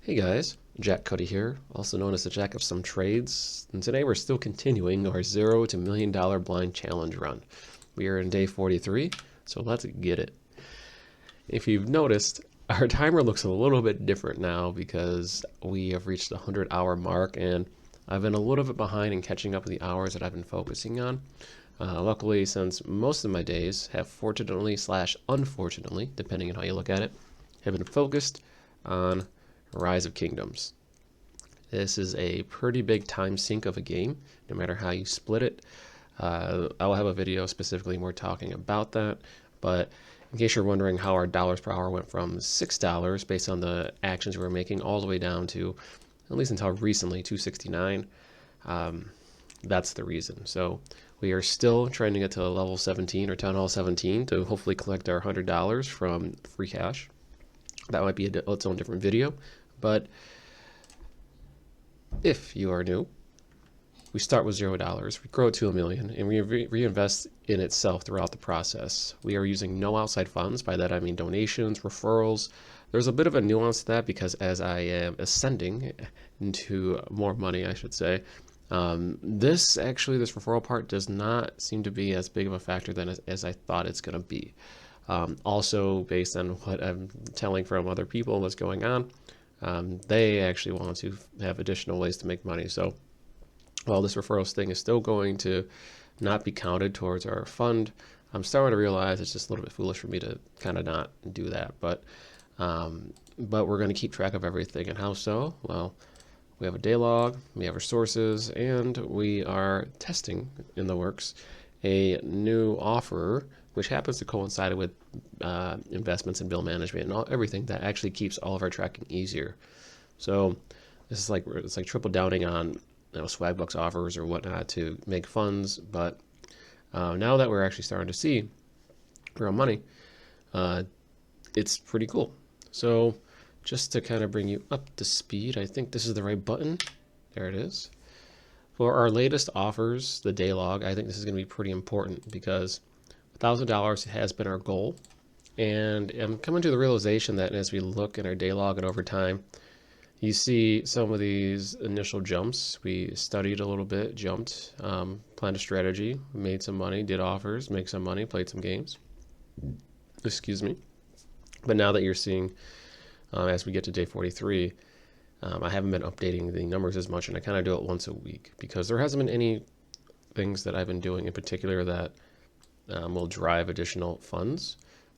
Hey guys, Jack Cuddy here, also known as the Jack of Some Trades, and today we're still continuing our $0 to $1 million blind challenge run. We are in day 43, so let's get it. If you've noticed, our timer looks a little bit different now because we have reached the 100-hour mark, and I've been a little bit behind in catching up with the hours that I've been focusing on. Luckily, since most of my days have fortunately slash unfortunately, depending on how you look at it, have been focused on Rise of Kingdoms. This is a pretty big time sink of a game, no matter how you split it. I'll have a video specifically more talking about that, but in case you're wondering how our dollars per hour went from $6 based on the actions we were making all the way down to, at least until recently, $2.69, that's the reason. So we are still trying to get to level 17 or Town Hall 17 to hopefully collect our $100 from free cash. That might be its own different video, but if you are new, we start with $0, we grow it to $1 million, and we reinvest in itself throughout the process. We are using no outside funds. By that I mean donations, referrals. There's a bit of a nuance to that because as I am ascending into more money, I should say, this referral part does not seem to be as big of a factor than as I thought it's going to be. Also, based on what I'm telling from other people what's going on, they actually want to have additional ways to make money. So while this referrals thing is still going to not be counted towards our fund, I'm starting to realize it's just a little bit foolish for me to kind of not do that. But we're going to keep track of everything. And how so? Well, we have a day log, we have our sources, and we are testing in the works a new offer, which happens to coincide with investments in bill management and everything that actually keeps all of our tracking easier. So this is it's like triple downing on Swagbucks offers or whatnot to make funds. But now that we're actually starting to see real money, it's pretty cool. So just to kind of bring you up to speed, I think this is the right button. There it is. For our latest offers, the day log, I think this is going to be pretty important because $1,000 has been our goal. And I'm coming to the realization that as we look at our day log and over time, you see some of these initial jumps. We studied a little bit, jumped, planned a strategy, made some money, did offers, make some money, played some games. Excuse me. But now that you're seeing, as we get to day 43, I haven't been updating the numbers as much, and I kind of do it once a week because there hasn't been any things that I've been doing in particular that will drive additional funds,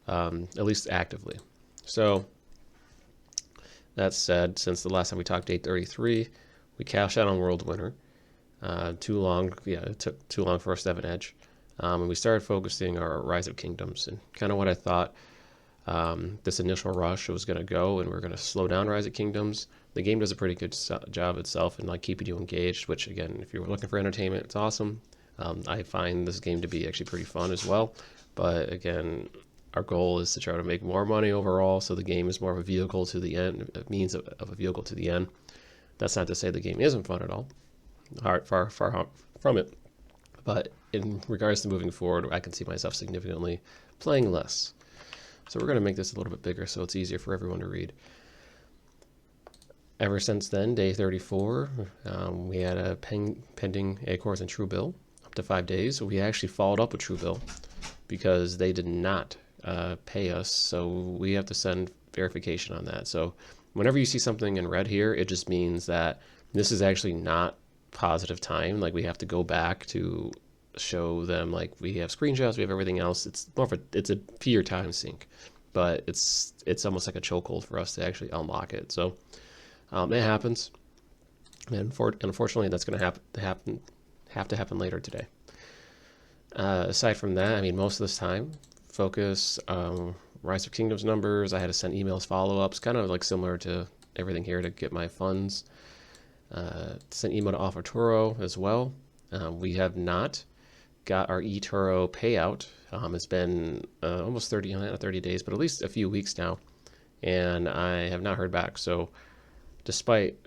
at least actively. So that said, since the last time we talked, day 33, we cashed out on World Winner. Too long, it took too long for us to have an edge. And we started focusing our Rise of Kingdoms and kind of what I thought this initial rush was going to go, and we're going to slow down Rise of Kingdoms. The game does a pretty good job itself in like keeping you engaged, which again, if you're looking for entertainment, it's awesome. I find this game to be actually pretty fun as well. But again, our goal is to try to make more money overall, so the game is more of a vehicle to the end, a means of a vehicle to the end. That's not to say the game isn't fun at all. Far from it. But in regards to moving forward, I can see myself significantly playing less. So we're going to make this a little bit bigger so it's easier for everyone to read. Ever since then, day 34, we had a pending Acorns and Truebill up to 5 days. We actually followed up with Truebill because they did not pay us, so we have to send verification on that. So whenever you see something in red here, it just means that this is actually not positive time. Like we have to go back to show them, like we have screenshots, we have everything else. It's more of it's a peer time sink, but it's almost like a chokehold for us to actually unlock it. So it happens, and unfortunately, that's going to have to happen later today. Aside from that, I mean, most of this time, focus Rise of Kingdoms numbers. I had to send emails, follow-ups, kind of like similar to everything here to get my funds. Sent email to Offertoro as well. We have not got our eToro payout. It's been almost 30 days, but at least a few weeks now, and I have not heard back. So despite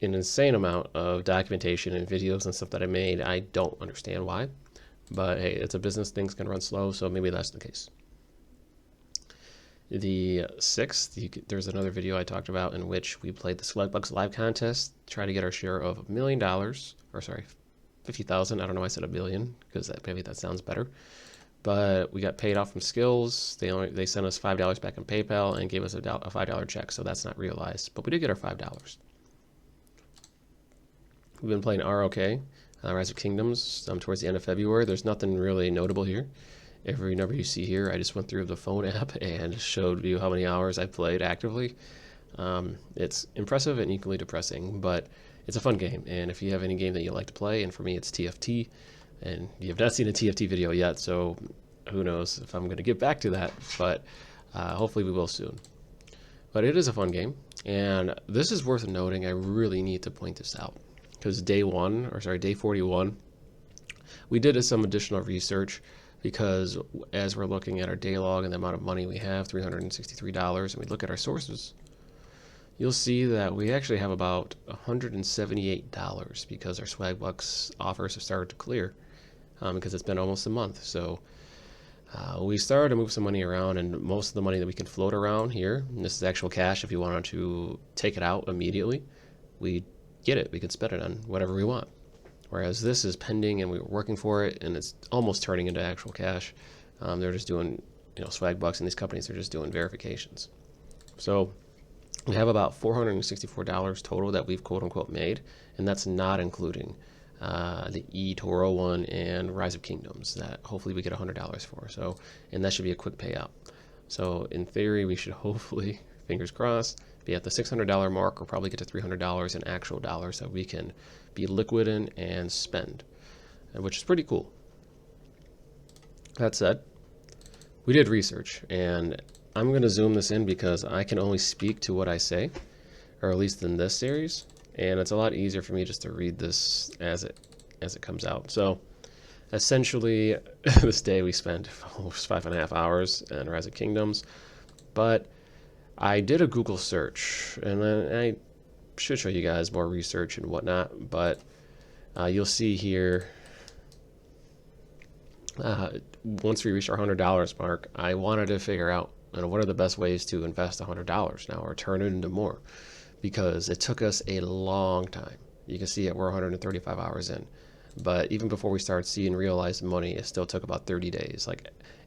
an insane amount of documentation and videos and stuff that I made, I don't understand why. But hey, it's a business, things can run slow, so maybe that's the case. The 6th, there's another video I talked about in which we played the Swagbucks live contest, try to get our share of $1 million, or sorry, 50,000. I don't know why I said a million, because maybe that sounds better. But we got paid off from Skills. They sent us $5 back in PayPal and gave us a $5 check, so that's not realized. But we did get our $5. We've been playing ROK, Rise of Kingdoms, towards the end of February. There's nothing really notable here. Every number you see here, I just went through the phone app and showed you how many hours I played actively. It's impressive and equally depressing, but it's a fun game. And if you have any game that you like to play, and for me it's TFT, and you have not seen a TFT video yet, so who knows if I'm going to get back to that, but hopefully we will soon. But it is a fun game, and this is worth noting. I really need to point this out, because day 41, we did some additional research, because as we're looking at our day log and the amount of money we have, $363, and we look at our sources, you'll see that we actually have about $178 because our Swagbucks offers have started to clear, because it's been almost a month. So we started to move some money around, and most of the money that we can float around here, and this is actual cash if you wanted to take it out immediately, we get it. We can spend it on whatever we want. Whereas this is pending and we were working for it, and it's almost turning into actual cash. They're just doing, Swagbucks, and these companies are just doing verifications. So we have about $464 total that we've quote unquote made, and that's not including the eToro one and Rise of Kingdoms that hopefully we get $100 for. So, and that should be a quick payout. So in theory, we should hopefully, fingers crossed, be at the $600 mark, or probably get to $300 in actual dollars that we can be liquid in and spend, which is pretty cool. That said, we did research, and I'm going to zoom this in because I can only speak to what I say, or at least in this series, and it's a lot easier for me just to read this as it comes out. So essentially, this day we spent almost 5.5 hours in Rise of Kingdoms, but I did a Google search, and I should show you guys more research and whatnot, but you'll see here, once we reached our $100 mark, I wanted to figure out what are the best ways to invest $100 now or turn it into more, because it took us a long time. You can see it, we're 135 hours in, but even before we started seeing realized money, it still took about 30 days.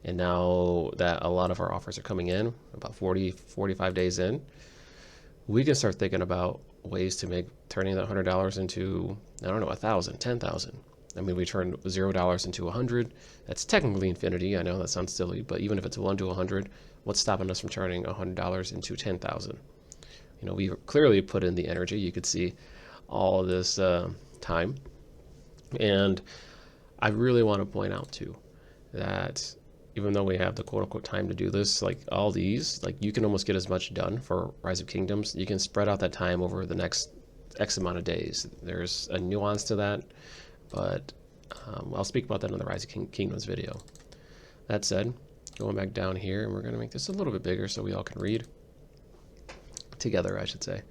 And now that a lot of our offers are coming in, about 45 days in, we can start thinking about ways to make turning that $100 into, I don't know, 1,000, 10,000. I mean, we turned $0 into 100. That's technically infinity. I know that sounds silly, but even if it's 1 to 100, what's stopping us from turning $100 into 10,000? We've clearly put in the energy. You could see all of this time. And I really want to point out too that even though we have the quote-unquote time to do this, all these, you can almost get as much done for Rise of Kingdoms. You can spread out that time over the next X amount of days. There's a nuance to that, but I'll speak about that in the Rise of Kingdoms video. That said, going back down here, and we're going to make this a little bit bigger so we all can read together, I should say.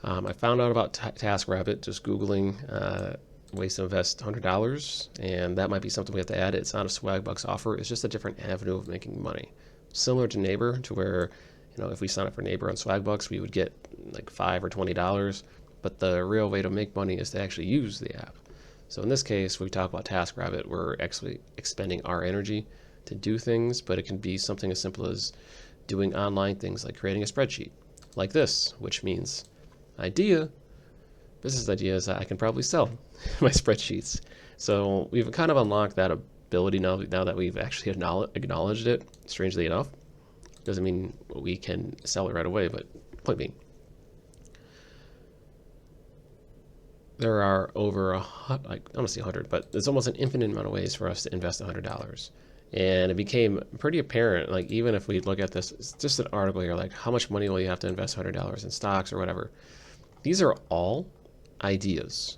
I found out about TaskRabbit just Googling ways to invest $100, and that might be something we have to add. It's not a Swagbucks offer, it's just a different avenue of making money. Similar to Neighbor, to where, if we sign up for Neighbor on Swagbucks, we would get $5 or $20, but the real way to make money is to actually use the app. So in this case, we talk about TaskRabbit, we're actually expending our energy to do things, but it can be something as simple as doing online things like creating a spreadsheet, like this, which means business ideas that I can probably sell my spreadsheets. So we've kind of unlocked that ability now that we've actually acknowledged it, strangely enough. Doesn't mean we can sell it right away, but point being, there are over I don't want to say 100, but there's almost an infinite amount of ways for us to invest $100. And it became pretty apparent, even if we look at this, it's just an article here, how much money will you have to invest $100 in stocks or whatever. These are all ideas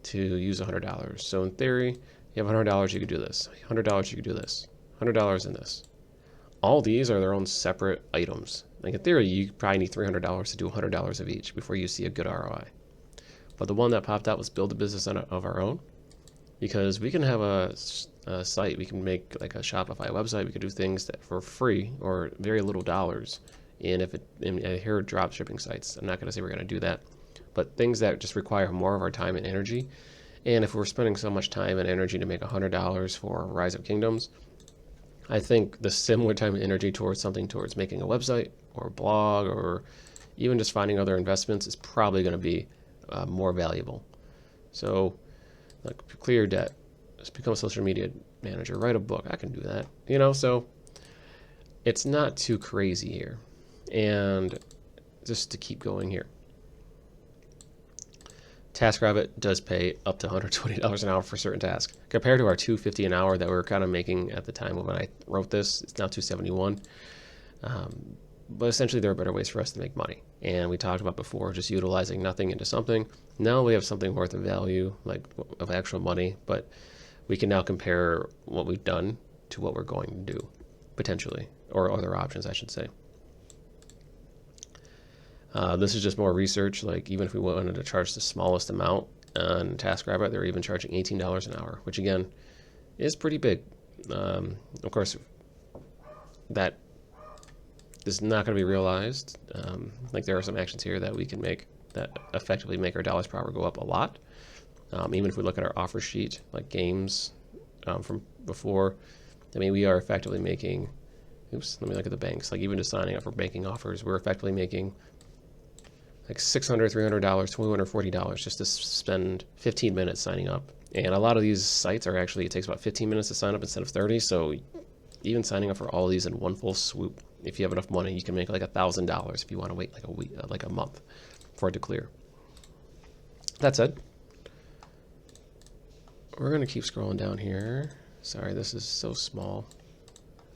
to use $100. So in theory, you have $100, you could do this. $100, you could do this. $100 in this. All these are their own separate items. In theory, you probably need $300 to do $100 of each before you see a good ROI. But the one that popped out was build a business of our own. because we can have a site, we can make like a Shopify website, we could do things that for free or very little dollars. And here are drop shipping sites, I'm not going to say we're going to do that, but things that just require more of our time and energy. And if we're spending so much time and energy to make $100 for Rise of Kingdoms, I think the similar time and energy towards something towards making a website or a blog or even just finding other investments is probably going to be more valuable. So, like, clear your debt, just become a social media manager, write a book. I can do that, So it's not too crazy here. And just to keep going here, TaskRabbit does pay up to $120 an hour for certain tasks, compared to our $250 an hour that we were kind of making at the time when I wrote this. It's now $271. But essentially, there are better ways for us to make money. And we talked about before, just utilizing nothing into something. Now we have something worth of value, like of actual money, but we can now compare what we've done to what we're going to do, potentially, or other options, I should say. This is just more research. Like, even if we wanted to charge the smallest amount on TaskRabbit, they're even charging $18 an hour, which again is pretty big. Of course, that is not going to be realized. Like, there are some actions here that we can make that effectively make our dollars per hour go up a lot. Even if we look at our offer sheet, like games from before, I mean, we are effectively making, let me look at the banks. Like, even just signing up for banking offers, we're effectively making like $600, $300, $240 just to spend 15 minutes signing up. And a lot of these sites are actually, it takes about 15 minutes to sign up instead of 30. So even signing up for all of these in one full swoop, if you have enough money, you can make like $1,000 if you want to wait like a week, like a month for it to clear. That said, we're going to keep scrolling down here. Sorry, this is so small.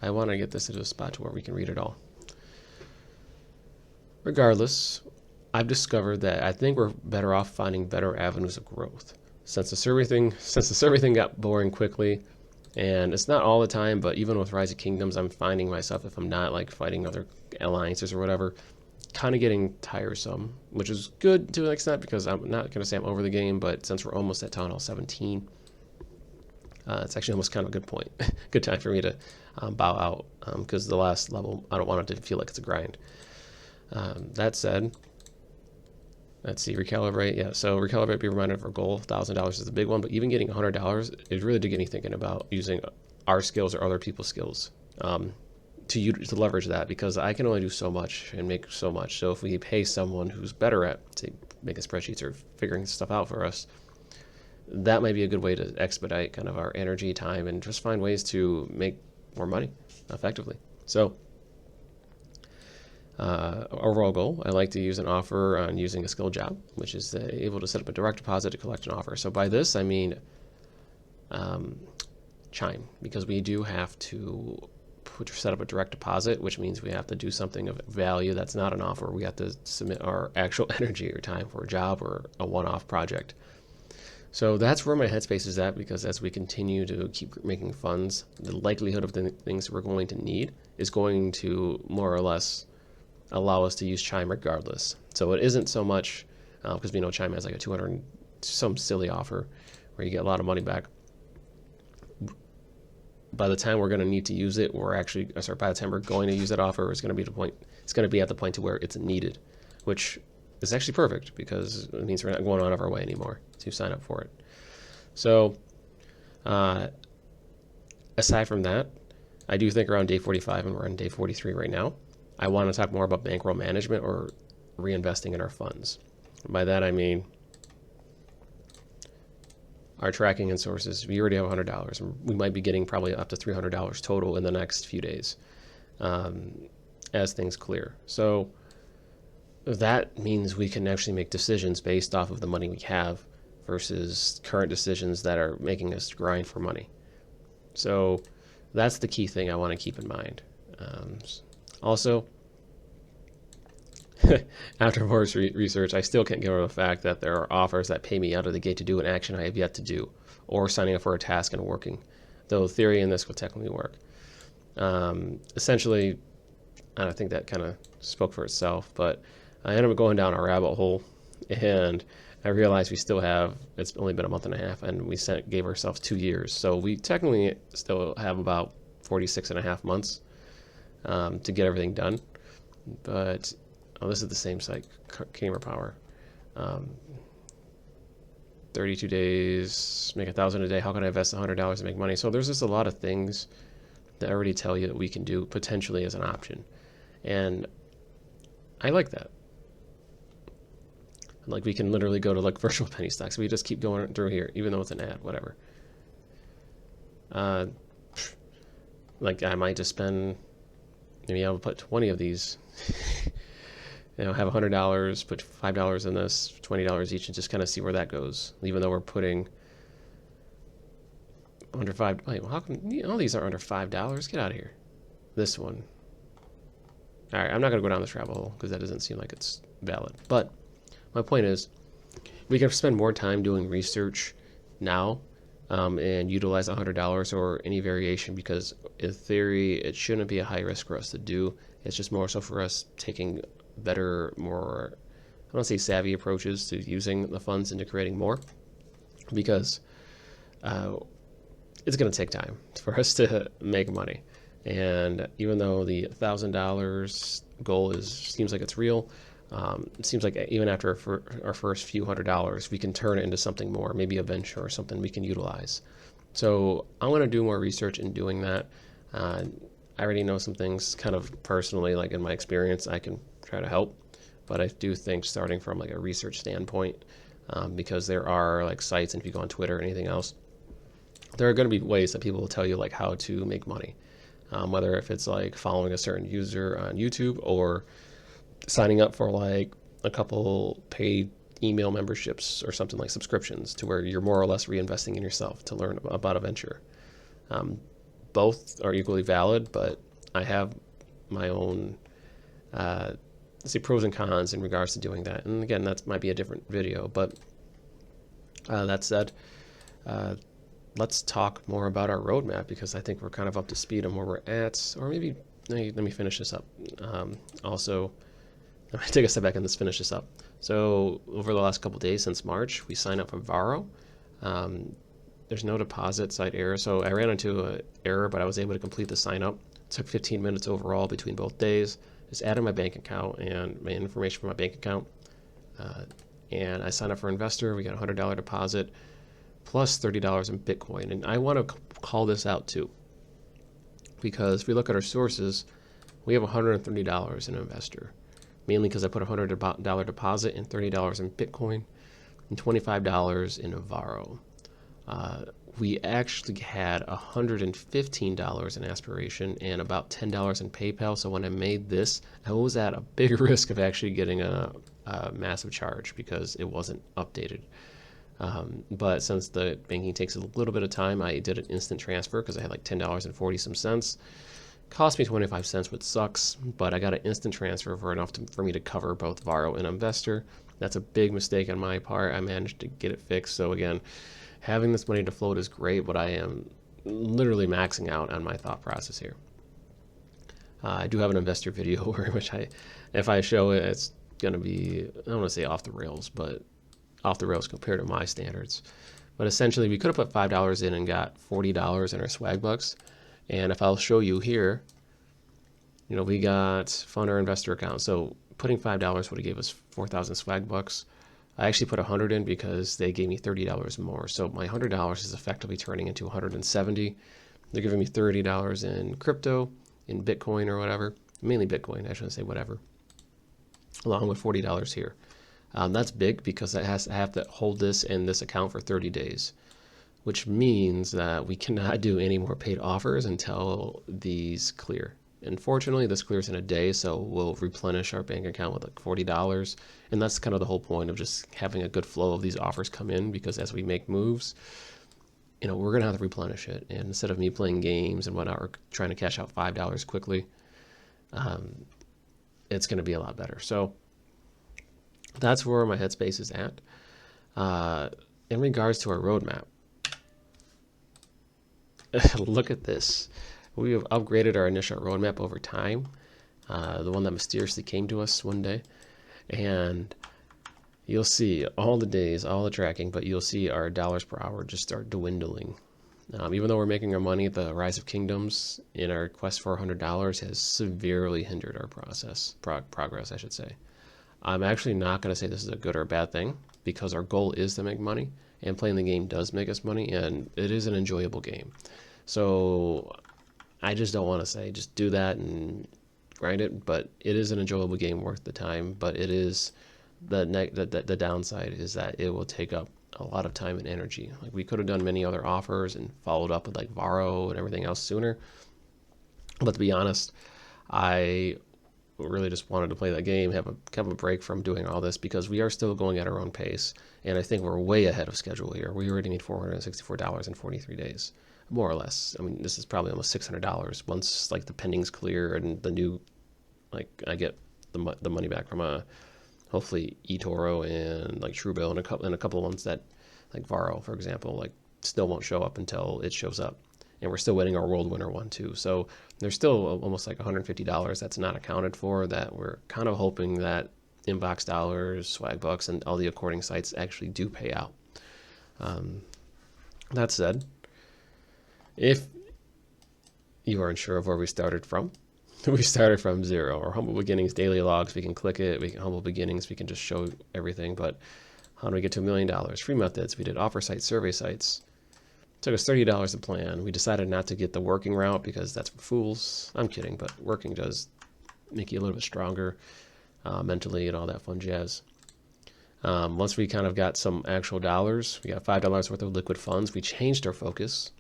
I want to get this into a spot to where we can read it all. Regardless, I've discovered that I think we're better off finding better avenues of growth. Since the survey thing got boring quickly, and it's not all the time, but even with Rise of Kingdoms, I'm finding myself, if I'm not like fighting other alliances or whatever, kind of getting tiresome, which is good to an extent because I'm not going to say I'm over the game, but since we're almost at Town Hall 17, it's actually almost kind of a good point, good time for me to bow out, because the last level, I don't want it to feel like it's a grind. That said, let's see, recalibrate. Yeah, so recalibrate, be reminded of our goal. $1,000 is the big one, but even getting $100 is really to get me thinking about using our skills or other people's skills to leverage that, because I can only do so much and make so much. So if we pay someone who's better at, say, making spreadsheets or figuring stuff out for us, that might be a good way to expedite kind of our energy, time, and just find ways to make more money effectively. So overall goal, I like to use an offer on using a skill job, which is able to set up a direct deposit to collect an offer. So by this, I mean Chime, because we do have to set up a direct deposit, which means we have to do something of value that's not an offer. We have to submit our actual energy or time for a job or a one-off project. So that's where my headspace is at, because as we continue to keep making funds, the likelihood of the things we're going to need is going to more or less allow us to use Chime regardless. So it isn't so much, because we know Chime has like a 200, some silly offer where you get a lot of money back. By the time we're going to need to use it, by the time we're going to use that offer, it's going to be at the point to where it's needed, which is actually perfect because it means we're not going out of our way anymore to sign up for it. So aside from that, I do think around day 45, and we're on day 43 right now, I want to talk more about bankroll management or reinvesting in our funds. By that I mean our tracking and sources. We already have $100, and we might be getting probably up to $300 total in the next few days as things clear. So that means we can actually make decisions based off of the money we have versus current decisions that are making us grind for money. So that's the key thing I want to keep in mind. Also, after more research, I still can't get over the fact that there are offers that pay me out of the gate to do an action I have yet to do, or signing up for a task and working, though theory in this would technically work. Essentially, I think that kind of spoke for itself, but I ended up going down a rabbit hole, and I realized we still have, it's only been a month and a half, and we gave ourselves 2 years. So we technically still have about 46 and a half months to get everything done. But, oh, this is the same site, Gamer Power. 32 days, make $1,000 a day. How can I invest $100 to make money? So there's just a lot of things that already tell you that we can do potentially as an option. And I like that. Like, we can literally go to like virtual penny stocks. We just keep going through here, even though it's an ad, whatever. Like, I might just spend, maybe I'll put 20 of these. Have $100, put $5 in this, $20 each, and just kind of see where that goes. Even though we're putting under $5. Wait, well, how come all these are under $5? Get out of here. This one. All right, I'm not gonna go down this rabbit hole because that doesn't seem like it's valid. But my point is, we can spend more time doing research now and utilize $100 or any variation, because in theory it shouldn't be a high risk for us to do. It's just more so for us taking better, more, I don't want to say savvy approaches to using the funds into creating more, because it's going to take time for us to make money. And even though the $1,000 goal seems like it's real, it seems like even after our first few $100s, we can turn it into something more, maybe a venture or something we can utilize. So I want to do more research in doing that. I already know some things kind of personally, like in my experience, I can try to help. But I do think starting from like a research standpoint, because there are like sites, and if you go on Twitter or anything else, there are going to be ways that people will tell you like how to make money. Whether if it's like following a certain user on YouTube or signing up for like a couple paid email memberships or something, like subscriptions, to where you're more or less reinvesting in yourself to learn about a venture. Both are equally valid, but I have my own say pros and cons in regards to doing that. And again, that might be a different video, but that said, let's talk more about our roadmap, because I think we're kind of up to speed on where we're at. Or maybe let me finish this up. Also, let me take a step back and let's finish this up. So over the last couple days since March, we signed up for Varo. There's no deposit site error. So I ran into an error, but I was able to complete the sign up. It took 15 minutes overall between both days. Just added my bank account and my information for my bank account. And I signed up for Investor. We got a $100 deposit plus $30 in Bitcoin. And I want to call this out too, because if we look at our sources, we have $130 in Investor, mainly because I put a $100 deposit and $30 in Bitcoin and $25 in Varo. We actually had $115 in Aspiration and about $10 in PayPal. So when I made this, I was at a big risk of actually getting a massive charge because it wasn't updated. But since the banking takes a little bit of time, I did an instant transfer because I had like $10.40 some cents. Cost me 25 cents, which sucks, but I got an instant transfer for enough for me to cover both Varo and Investor. That's a big mistake on my part. I managed to get it fixed. So again, having this money to float is great, but I am literally maxing out on my thought process here. I do have an Investor video which if I show it, it's going to be, I don't want to say off the rails, but off the rails compared to my standards. But essentially, we could have put $5 in and got $40 in our swag bucks. And if I'll show you here, we got fund our investor account. So putting $5 would have gave us 4,000 swag bucks. I actually put 100 in because they gave me $30 more. So my $100 is effectively turning into 170. They're giving me $30 in crypto, in Bitcoin or whatever, mainly Bitcoin. I shouldn't say whatever, along with $40 here. That's big because I have to hold this in this account for 30 days, which means that we cannot do any more paid offers until these clear. Unfortunately, this clears in a day, so we'll replenish our bank account with like $40. And that's kind of the whole point of just having a good flow of these offers come in, because as we make moves, we're going to have to replenish it. And instead of me playing games and whatnot, or trying to cash out $5 quickly, it's going to be a lot better. So that's where my headspace is at. In regards to our roadmap, look at this. We have upgraded our initial roadmap over time, the one that mysteriously came to us one day. And you'll see all the days, all the tracking, but you'll see our dollars per hour just start dwindling. Even though we're making our money, the Rise of Kingdoms in our quest for $100 has severely hindered our progress, I should say. I'm actually not going to say this is a good or a bad thing because our goal is to make money, and playing the game does make us money, and it is an enjoyable game. So I just don't want to say just do that and grind it, but it is an enjoyable game worth the time. But it is the downside is that it will take up a lot of time and energy. Like we could have done many other offers and followed up with like Varro and everything else sooner. But to be honest, I really just wanted to play that game, have a break from doing all this because we are still going at our own pace, and I think we're way ahead of schedule here. We already made $464 in 43 days, more or less. I mean, this is probably almost $600 once like the pending's clear and the new, like I get the money back from hopefully eToro and like Truebill and a couple of ones that like Varro, for example, like still won't show up until it shows up. And we're still waiting our World Winner one too. So there's still almost like $150 that's not accounted for that we're kind of hoping that Inbox Dollars, Swag Bucks, and all the according sites actually do pay out. That said, if you aren't sure of where we started from, we started from zero. Our Humble Beginnings daily logs, we can click it. We can Humble Beginnings, we can just show everything. But how do we get to $1 million? Free methods. We did offer sites, survey sites. Took us $30 to plan. We decided not to get the working route because that's for fools. I'm kidding, but working does make you a little bit stronger mentally and all that fun jazz. Once we kind of got some actual dollars, we got $5 worth of liquid funds. We changed our focus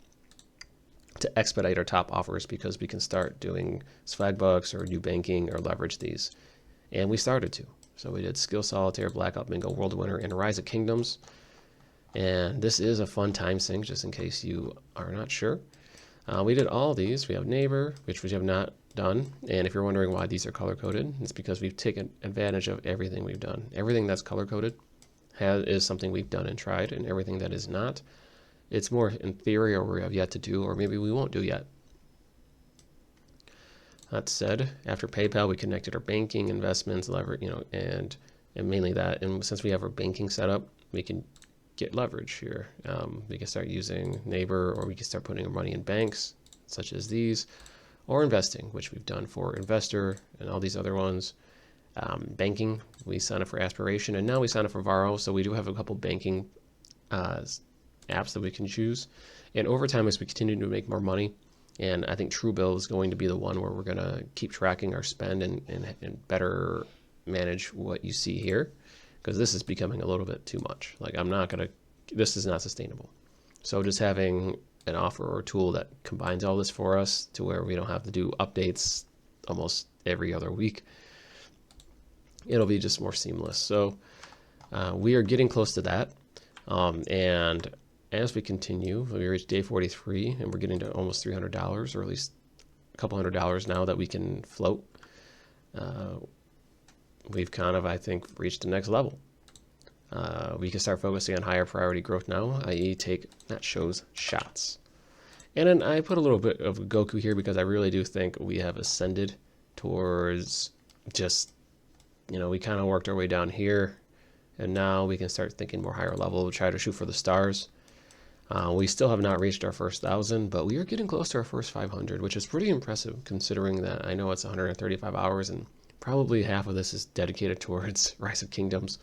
to expedite our top offers because we can start doing swag bucks or new banking or leverage these. And we started to. So we did Skill Solitaire, Blackout Bingo, World Winner, and Rise of Kingdoms. And this is a fun time sink, just in case you are not sure. We did all these. We have Neighbor, which we have not done. And if you're wondering why these are color-coded, it's because we've taken advantage of everything we've done. Everything that's color-coded is something we've done and tried, and everything that is not, it's more in theory or we have yet to do, or maybe we won't do yet. That said, after PayPal, we connected our banking, investments, leverage, and mainly that. And since we have our banking set up, we can get leverage here. We can start using Neighbor, or we can start putting our money in banks such as these, or investing, which we've done for Investor and all these other ones. Banking, we sign up for Aspiration, and now we sign up for Varro, so we do have a couple banking apps that we can choose. And over time, as we continue to make more money, and I think Truebill is going to be the one where we're going to keep tracking our spend and better manage what you see here, because this is becoming a little bit too much. Like this is not sustainable. So just having an offer or tool that combines all this for us to where we don't have to do updates almost every other week, it'll be just more seamless. So we are getting close to that. And as we continue, we reach day 43 and we're getting to almost $300, or at least a couple $100 now that we can float. We've kind of, I think, reached the next level. We can start focusing on higher priority growth now, i.e. take, not shows, shots. And then I put a little bit of Goku here because I really do think we have ascended towards just, we kind of worked our way down here, and now we can start thinking more higher level, try to shoot for the stars. We still have not reached our first 1,000, but we are getting close to our first 500, which is pretty impressive considering that I know it's 135 hours and probably half of this is dedicated towards Rise of Kingdoms.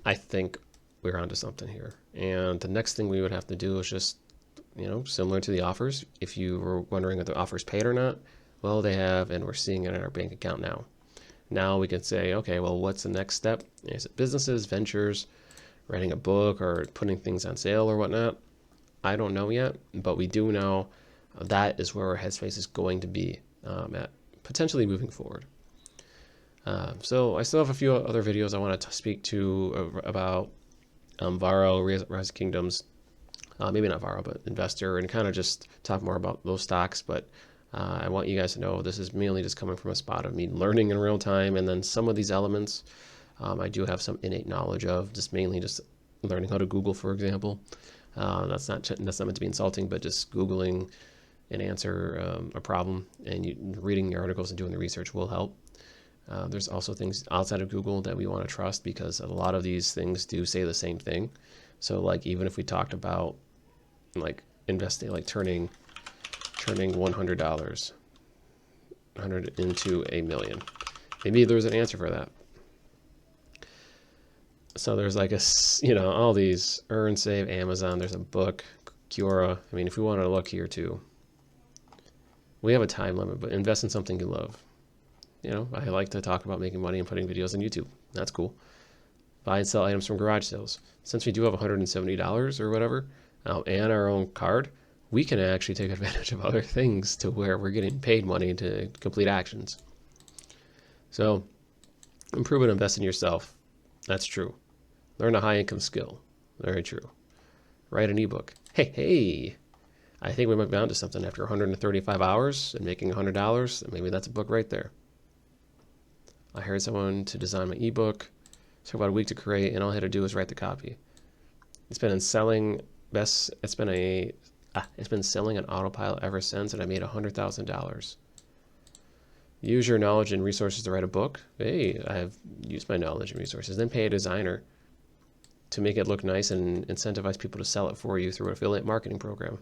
I think we're onto something here. And the next thing we would have to do is just, similar to the offers. If you were wondering if the offers paid or not, well, they have, and we're seeing it in our bank account now. Now we can say, okay, well, what's the next step? Is it businesses, ventures, writing a book, or putting things on sale or whatnot? I don't know yet, but we do know that is where our headspace is going to be at potentially moving forward. So I still have a few other videos I want to speak to about Varro, Rise of Kingdoms, maybe not Varro, but Investor, and kind of just talk more about those stocks. But I want you guys to know this is mainly just coming from a spot of me learning in real time, and then some of these elements I do have some innate knowledge of, just mainly just learning how to Google, for example. That's not meant to be insulting, but just Googling an answer, a problem, and reading the articles and doing the research will help. There's also things outside of Google that we want to trust because a lot of these things do say the same thing. So like even if we talked about like investing, like turning $100 into a million, maybe there's an answer for that. So there's like all these earn, save, Amazon. There's a book, Quora. I mean, if we want to look here too, we have a time limit, but invest in something you love. I like to talk about making money and putting videos on YouTube. That's cool. Buy and sell items from garage sales. Since we do have $170 or whatever, and our own card, we can actually take advantage of other things to where we're getting paid money to complete actions. So, improve and invest in yourself. That's true. Learn a high income skill. Very true. Write an ebook. Hey, I think we might be onto something after 135 hours and making $100. Maybe that's a book right there. I hired someone to design my ebook. It took about a week to create, and all I had to do was write the copy. It's been selling on autopilot ever since, and I made $100,000. Use your knowledge and resources to write a book. Hey, I have used my knowledge and resources. Then pay a designer to make it look nice and incentivize people to sell it for you through an affiliate marketing program.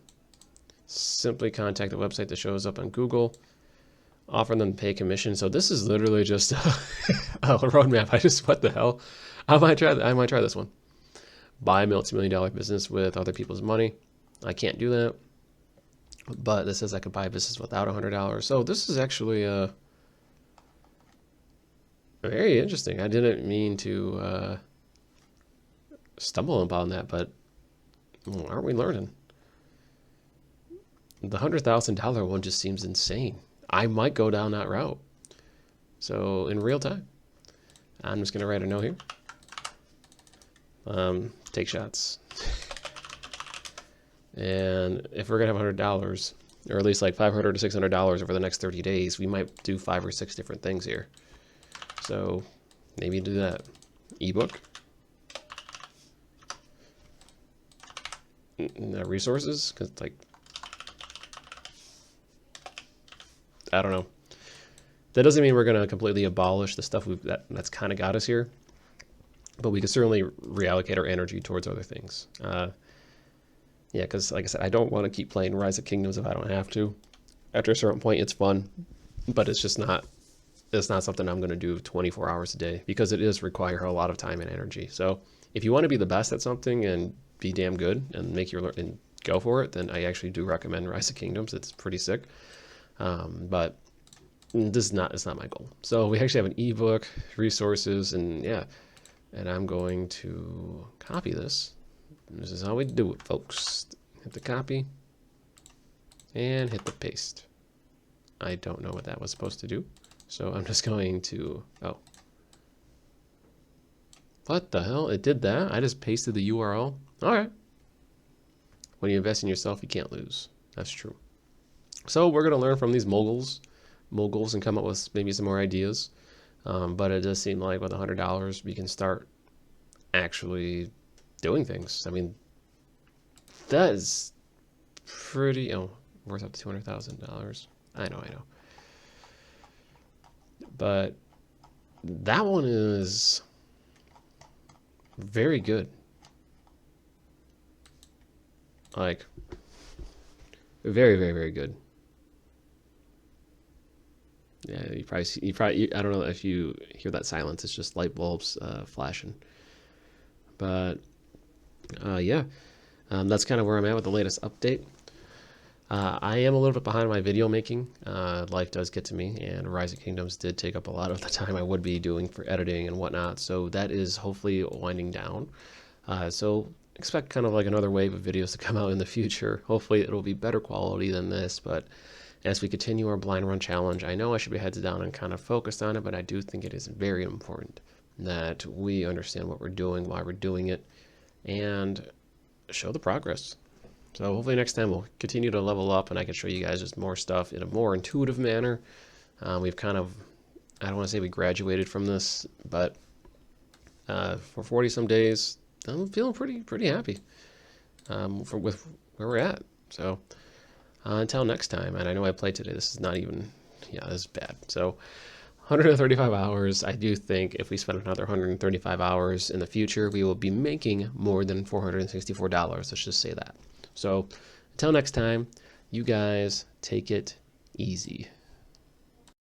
Simply contact the website that shows up on Google. Offer them to pay commission. So this is literally just a roadmap. What the hell? I might try this one. Buy a multi-million-dollar business with other people's money. I can't do that. But this says I could buy a business without $100. So this is actually very interesting. I didn't mean to stumble upon that, but aren't we learning? The $100,000 one just seems insane. I might go down that route. So in real time, I'm just going to write a note here. Take shots. And if we're going to have $100, or at least like $500 to $600 over the next 30 days, we might do 5 or 6 different things here. So maybe do that. Ebook. Resources, because like, I don't know. That doesn't mean we're going to completely abolish the stuff that's kind of got us here, but we can certainly reallocate our energy towards other things. Yeah, because like I said, I don't want to keep playing Rise of Kingdoms if I don't have to. After a certain point, it's fun, but it's just not. It's not something I'm going to do 24 hours a day because it does require a lot of time and energy. So if you want to be the best at something and be damn good and and go for it, then I actually do recommend Rise of Kingdoms. It's pretty sick. But it's not my goal. So we actually have an ebook, resources, and yeah, and I'm going to copy this. This is how we do it, folks. Hit the copy and hit the paste. I don't know what that was supposed to do. So I'm just going to, what the hell? It did that? I just pasted the URL. All right. When you invest in yourself, you can't lose. That's true. So we're going to learn from these moguls and come up with maybe some more ideas. But it does seem like with $100, we can start actually doing things. I mean, that is pretty, worth up to $200,000. I know. But that one is very good. Like, very, very, very good. Yeah, you probably, I don't know if you hear that silence. It's just light bulbs flashing. But yeah, that's kind of where I'm at with the latest update. I am a little bit behind my video making. Life does get to me, and Rise of Kingdoms did take up a lot of the time I would be doing for editing and whatnot. So that is hopefully winding down. So expect kind of like another wave of videos to come out in the future. Hopefully it'll be better quality than this, but as we continue our blind run challenge, I know I should be heads down and kind of focused on it, but I do think it is very important that we understand what we're doing, why we're doing it, and show the progress. So hopefully next time we'll continue to level up and I can show you guys just more stuff in a more intuitive manner. We've kind of, I don't want to say we graduated from this, but for 40 some days, I'm feeling pretty happy with where we're at. So until next time, and I know I played today, this is not even, yeah, this is bad. So 135 hours. I do think if we spend another 135 hours in the future, we will be making more than $464. Let's just say that. So until next time, you guys take it easy.